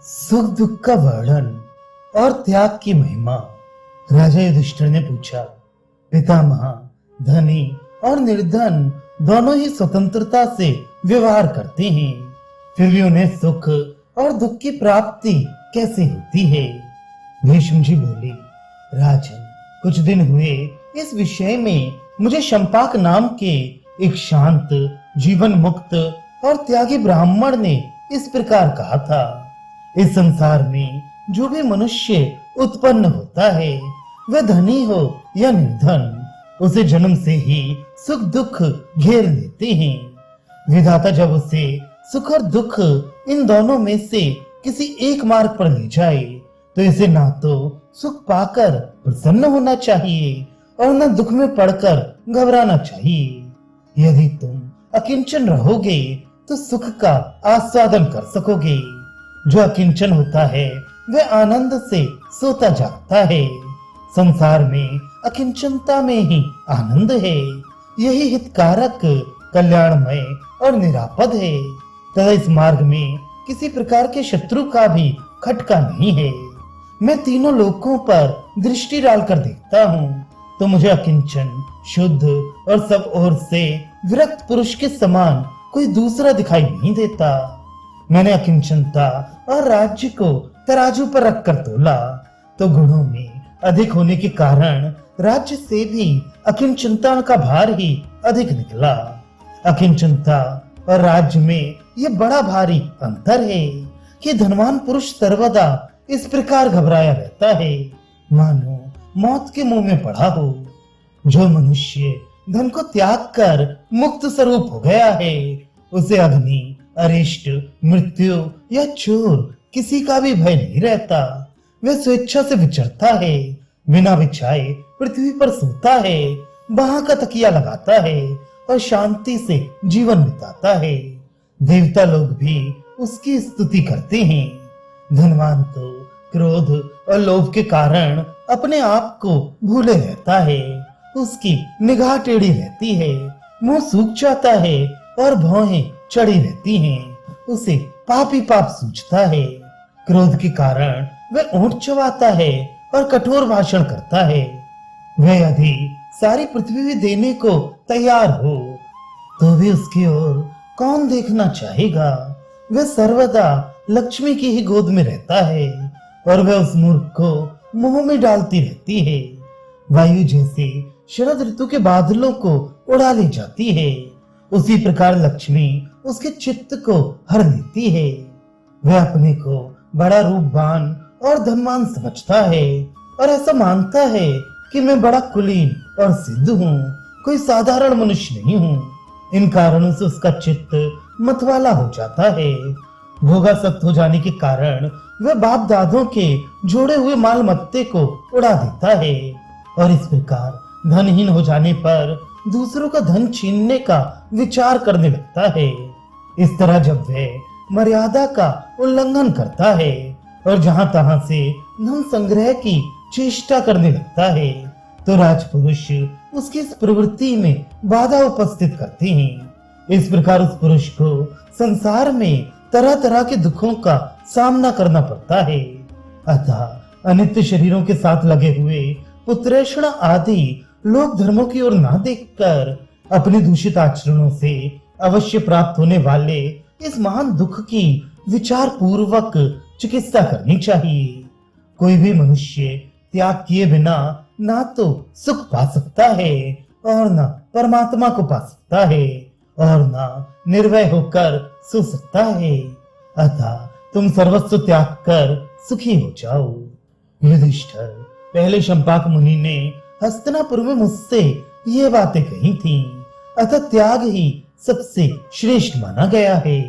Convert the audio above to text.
सुख दुख का वर्णन और त्याग की महिमा। राजा युधिष्ठिर ने पूछा, पितामह, धनी और निर्धन दोनों ही स्वतंत्रता से व्यवहार करते हैं, फिर भी उन्हें सुख और दुख की प्राप्ति कैसे होती है? भीष्म जी बोले, राजन, कुछ दिन हुए इस विषय में मुझे शंपाक नाम के एक शांत, जीवन मुक्त और त्यागी ब्राह्मण ने इस प्रकार कहा था, इस संसार में जो भी मनुष्य उत्पन्न होता है, वह धनी हो या निर्धन, उसे जन्म से ही सुख दुख घेर लेते हैं। विधाता जब उसे सुख और दुख इन दोनों में से किसी एक मार्ग पर ले जाए, तो इसे ना तो सुख पाकर प्रसन्न होना चाहिए और न दुख में पड़कर घबराना चाहिए। यदि तुम अकिंचन रहोगे तो सुख का आस्वादन कर सकोगे। जो अकिंचन होता है वह आनंद से सोता जागता है। संसार में अकिंचनता में ही आनंद है। यही हितकारक, कल्याणमय और निरापद है। तथा इस मार्ग में किसी प्रकार के शत्रु का भी खटका नहीं है। मैं तीनों लोकों पर दृष्टि डालकर देखता हूँ तो मुझे अकिंचन, शुद्ध और सब ओर से विरक्त पुरुष के समान कोई दूसरा दिखाई नहीं देता। मैंने अकिंचनता और राज्य को तराजू पर रखकर तोला तो गुणों में अधिक होने के कारण राज्य से भी अकिंचनता का भार ही अधिक निकला। अकिंचनता और राज्य में ये बड़ा भारी अंतर है कि धनवान पुरुष सर्वदा इस प्रकार घबराया रहता है मानो मौत के मुंह में पड़ा हो। जो मनुष्य धन को त्याग कर मुक्त स्वरूप हो गया है, उसे अग्नि, अरिष्ट, मृत्यु या चोर किसी का भी भय नहीं रहता। वह स्वेच्छा से विचरता है, बिना बिछाए पृथ्वी पर सोता है, बाह का तकिया लगाता है और शांति से जीवन बिताता है। देवता लोग भी उसकी स्तुति करते हैं। धनवान तो क्रोध और लोभ के कारण अपने आप को भूले रहता है। उसकी निगाह टेढ़ी रहती है, मुंह सूख जाता है और भौहें चढ़ी रहती हैं। उसे पापी पाप सूझता है। क्रोध के कारण वह ऊंट चबाता है और कठोर भाषण करता है। वह यदि सारी पृथ्वी भी देने को तैयार हो तो भी उसकी ओर कौन देखना चाहेगा? वह सर्वदा लक्ष्मी की ही गोद में रहता है और वह उस मूर्ख को मुंह में डालती रहती है। वायु जैसे शरद ऋतु के बादलों को उड़ा ले जाती है, उसी प्रकार लक्ष्मी उसके चित्त को हर लेती है। वह अपने को बड़ा रूपवान और धनवान समझता है और ऐसा मानता है कि मैं बड़ा कुलीन और सिद्ध हूँ, कोई साधारण मनुष्य नहीं हूँ। इन कारणों से उसका चित्त मतवाला हो जाता है। भोगासक्त हो जाने के कारण वह बाप दादों के जोड़े हुए माल मत्ते को उड़ा देता है और इस प्रकार धनहीन हो जाने पर दूसरों का धन छीनने का विचार करने लगता है। इस तरह जब वह मर्यादा का उल्लंघन करता है और जहां तहां से धन संग्रह की चेष्टा करने लगता है, तो राजपुरुष उसकी इस प्रवृत्ति में बाधा उपस्थित करते हैं। इस प्रकार उस पुरुष को संसार में तरह तरह के दुखों का सामना करना पड़ता है। अतः अनित्य शरीरों के साथ लगे हुए पुत्रेषण आदि लोक धर्मों की ओर ना देखकर अपने दूषित आचरणों से अवश्य प्राप्त होने वाले इस महान दुख की विचार पूर्वक चिकित्सा करनी चाहिए। कोई भी मनुष्य त्याग किए बिना ना तो सुख पा सकता है और ना परमात्मा को पा सकता है और ना निर्भय होकर सो सकता है। अतः तुम सर्वस्व त्याग कर सुखी हो जाओ। युधिष्ठिर, पहले शंपाक मुनि ने हस्तिनापुर में मुझसे ये बातें कही थी, अतः त्याग ही सबसे श्रेष्ठ माना गया है।